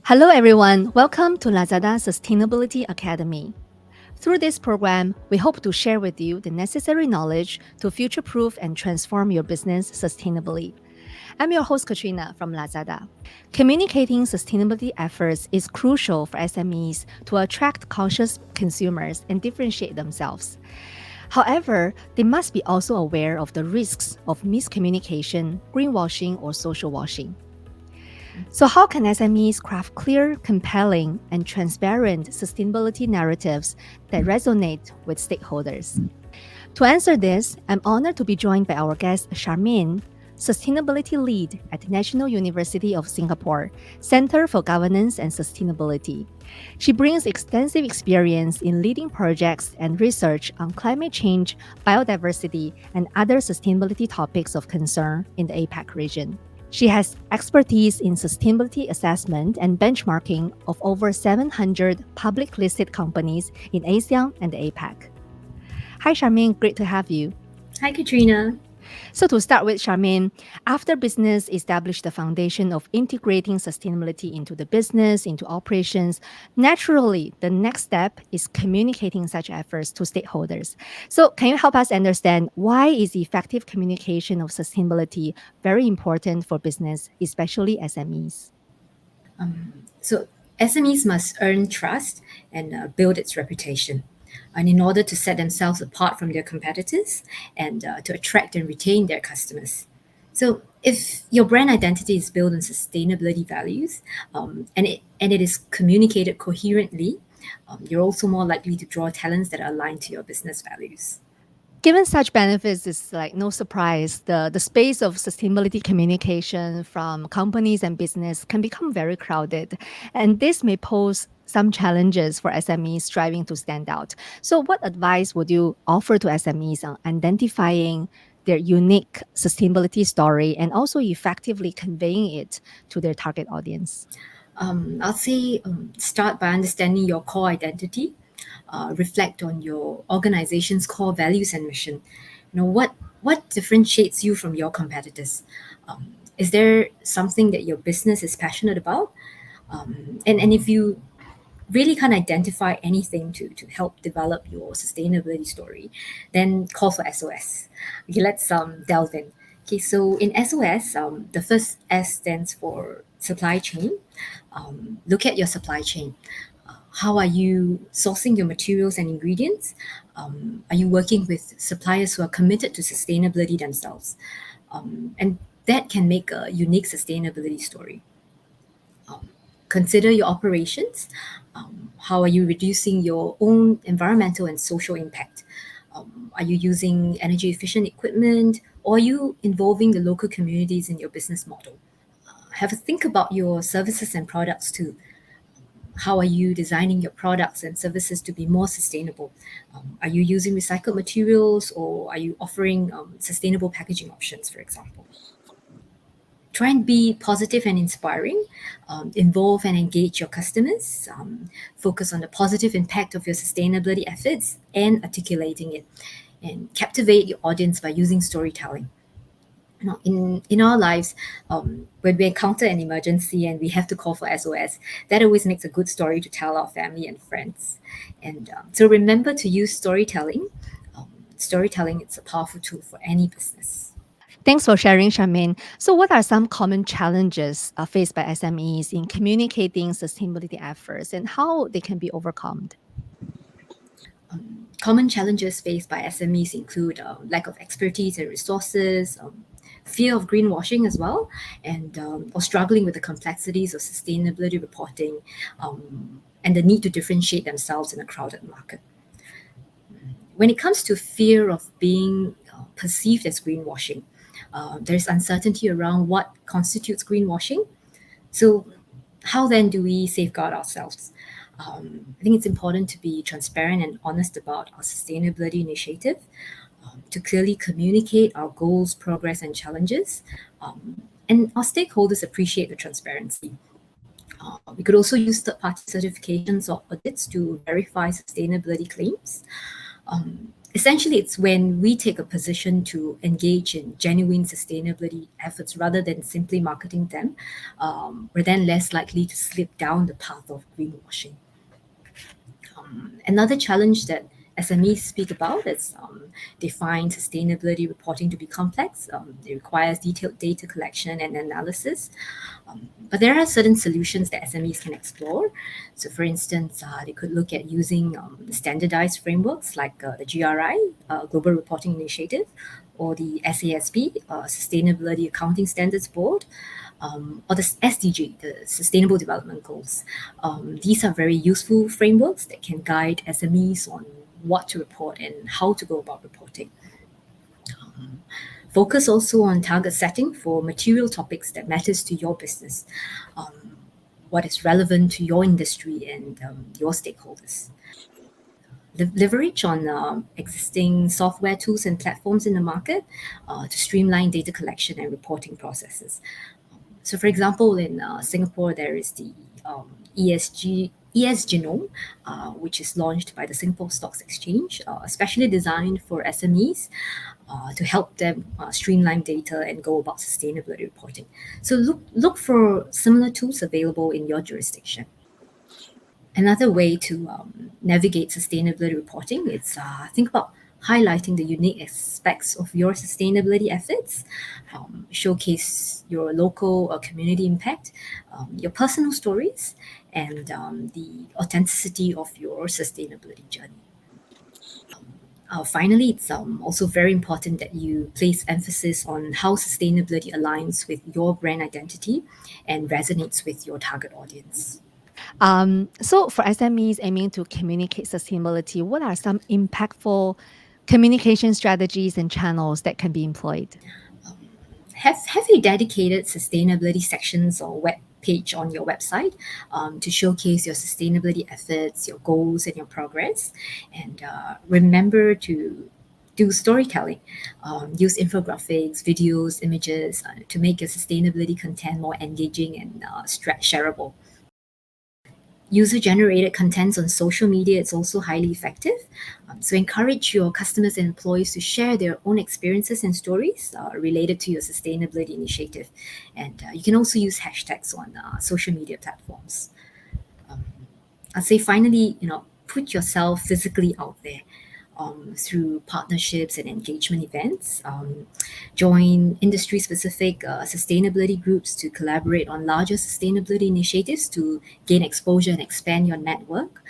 Hello, everyone. Welcome to Lazada Sustainability Academy. Through this program, we hope to share with you the necessary knowledge to future proof and transform your business sustainably. I'm your host, Katrina from Lazada. Communicating sustainability efforts is crucial for SMEs to attract conscious consumers and differentiate themselves. However, they must be also aware of the risks of miscommunication, greenwashing, or social washing. So, how can SMEs craft clear, compelling, and transparent sustainability narratives that resonate with stakeholders? To answer this, I'm honored to be joined by our guest, Sharmine, Sustainability Lead at National University of Singapore, Center for Governance and Sustainability. She brings extensive experience in leading projects and research on climate change, biodiversity, and other sustainability topics of concern in the APAC region. She has expertise in sustainability assessment and benchmarking of over 700 public listed companies in ASEAN and the APAC. Hi, Sharmine. Great to have you. Hi, Katrina. So, to start with, Sharmine, after business established the foundation of integrating sustainability into the business, into operations, naturally, the next step is communicating such efforts to stakeholders. So, can you help us understand why is effective communication of sustainability very important for business, especially SMEs? So, SMEs must earn trust and build its reputation. And in order to set themselves apart from their competitors and to attract and retain their customers. So, if your brand identity is built on sustainability values and it is communicated coherently, you're also more likely to draw talents that are aligned to your business values. Given such benefits, it's like no surprise the space of sustainability communication from companies and business can become very crowded. And this may pose some challenges for SMEs striving to stand out. So, what advice would you offer to SMEs on identifying their unique sustainability story and also effectively conveying it to their target audience? I'll say start by understanding your core identity, reflect on your organization's core values and mission. What differentiates you from your competitors? Is there something that your business is passionate about? And if you really can't identify anything to help develop your sustainability story, then call for SOS. Okay, let's delve in. Okay, so in SOS, the first S stands for supply chain. Look at your supply chain. How are you sourcing your materials and ingredients? Are you working with suppliers who are committed to sustainability themselves? And that can make a unique sustainability story. Consider your operations. How are you reducing your own environmental and social impact? Are you using energy efficient equipment, or are you involving the local communities in your business model? Have a think about your services and products too. How are you designing your products and services to be more sustainable? Are you using recycled materials, or are you offering sustainable packaging options, for example? Try and be positive and inspiring, involve and engage your customers, focus on the positive impact of your sustainability efforts and articulating it, and captivate your audience by using storytelling. In our lives, when we encounter an emergency and we have to call for SOS, that always makes a good story to tell our family and friends. And so remember to use storytelling. Storytelling is a powerful tool for any business. Thanks for sharing, Charmaine. So, what are some common challenges faced by SMEs in communicating sustainability efforts and how they can be overcome? Common challenges faced by SMEs include lack of expertise and resources, fear of greenwashing as well, and or struggling with the complexities of sustainability reporting, and the need to differentiate themselves in a crowded market. When it comes to fear of being perceived as greenwashing, there's uncertainty around what constitutes greenwashing. So, how then do we safeguard ourselves? I think it's important to be transparent and honest about our sustainability initiative, to clearly communicate our goals, progress, and challenges. And our stakeholders appreciate the transparency. We could also use third party certifications or audits to verify sustainability claims. Essentially, it's when we take a position to engage in genuine sustainability efforts rather than simply marketing them, we're then less likely to slip down the path of greenwashing. Another challenge that SMEs speak about is they find sustainability reporting to be complex. It requires detailed data collection and analysis. But there are certain solutions that SMEs can explore. So, for instance, they could look at using standardized frameworks like the GRI, Global Reporting Initiative, or the SASB, Sustainability Accounting Standards Board, or the SDG, the Sustainable Development Goals. These are very useful frameworks that can guide SMEs on what to report and how to go about reporting. Focus also on target setting for material topics that matters to your business, what is relevant to your industry and your stakeholders. Leverage on existing software tools and platforms in the market to streamline data collection and reporting processes. So, for example, in Singapore, there is the ES Genome, which is launched by the Singapore Stocks Exchange, especially designed for SMEs to help them streamline data and go about sustainability reporting. So, look for similar tools available in your jurisdiction. Another way to navigate sustainability reporting is think about highlighting the unique aspects of your sustainability efforts, showcase your local or community impact, your personal stories, and the authenticity of your sustainability journey. Finally, it's also very important that you place emphasis on how sustainability aligns with your brand identity and resonates with your target audience. So, for SMEs aiming to communicate sustainability, what are some impactful communication strategies and channels that can be employed? Have a dedicated sustainability sections or web page on your website to showcase your sustainability efforts, your goals, and your progress. And remember to do storytelling. Use infographics, videos, images to make your sustainability content more engaging and shareable. User generated contents on social media is also highly effective. So encourage your customers and employees to share their own experiences and stories related to your sustainability initiative. And you can also use hashtags on social media platforms. I'd say finally, put yourself physically out there through partnerships and engagement events. Join industry specific sustainability groups to collaborate on larger sustainability initiatives to gain exposure and expand your network.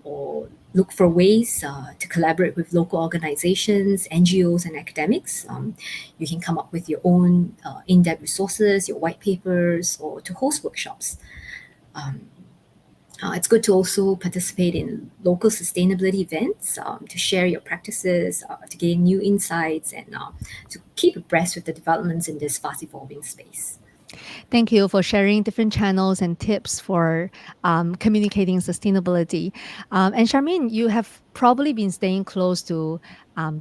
Or look for ways to collaborate with local organizations, NGOs, and academics. You can come up with your own in depth resources, your white papers, or to host workshops. It's good to also participate in local sustainability events to share your practices, to gain new insights, and to keep abreast with the developments in this fast evolving space. Thank you for sharing different channels and tips for communicating sustainability. And Charmaine, you have probably been staying close to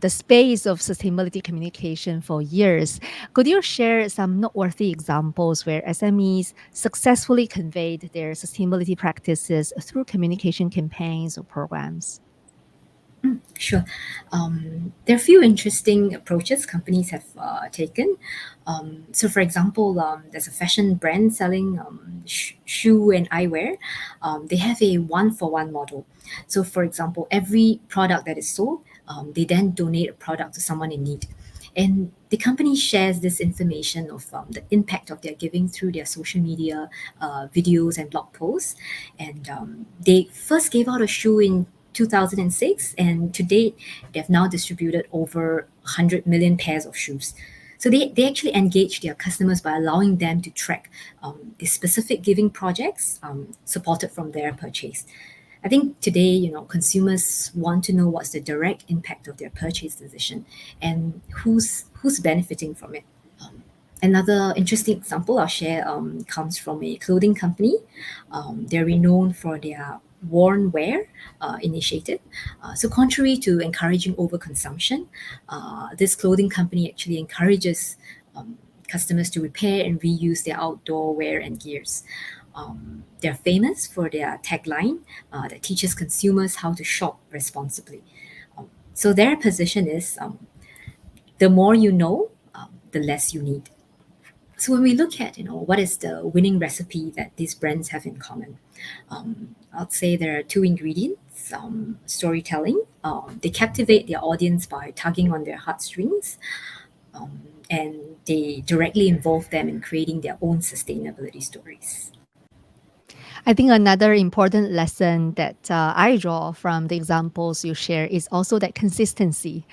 the space of sustainability communication for years. Could you share some noteworthy examples where SMEs successfully conveyed their sustainability practices through communication campaigns or programs? Sure. There are a few interesting approaches companies have taken. So, for example, there's a fashion brand selling shoe and eyewear. They have a one for one model. So, for example, every product that is sold, they then donate a product to someone in need. And the company shares this information of the impact of their giving through their social media videos and blog posts. And they first gave out a shoe in 2006, and to date, they've now distributed over 100 million pairs of shoes. So they actually engage their customers by allowing them to track the specific giving projects supported from their purchase. I think today, consumers want to know what's the direct impact of their purchase decision and who's benefiting from it. Another interesting example I'll share comes from a clothing company. They're renowned for their worn wear initiative. So, contrary to encouraging overconsumption, this clothing company actually encourages customers to repair and reuse their outdoor wear and gears. They're famous for their tagline that teaches consumers how to shop responsibly. So their position is the more you know, the less you need. So when we look at, what is the winning recipe that these brands have in common, I'd say there are two ingredients: storytelling. They captivate their audience by tugging on their heartstrings, and they directly involve them in creating their own sustainability stories. I think another important lesson that I draw from the examples you share is also that consistency,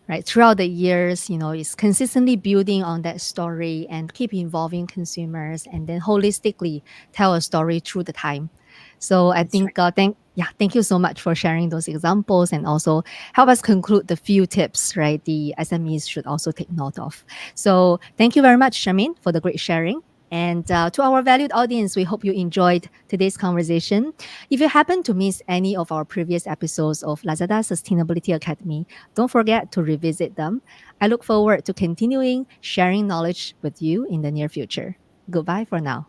right? Throughout the years, it's consistently building on that story and keep involving consumers and then holistically tell a story through the time. So I That's right. think, thank you so much for sharing those examples and also help us conclude the few tips, right? The SMEs should also take note of. So thank you very much, Sharmine, for the great sharing. And to our valued audience, we hope you enjoyed today's conversation. If you happen to miss any of our previous episodes of Lazada Sustainability Academy, don't forget to revisit them. I look forward to continuing sharing knowledge with you in the near future. Goodbye for now.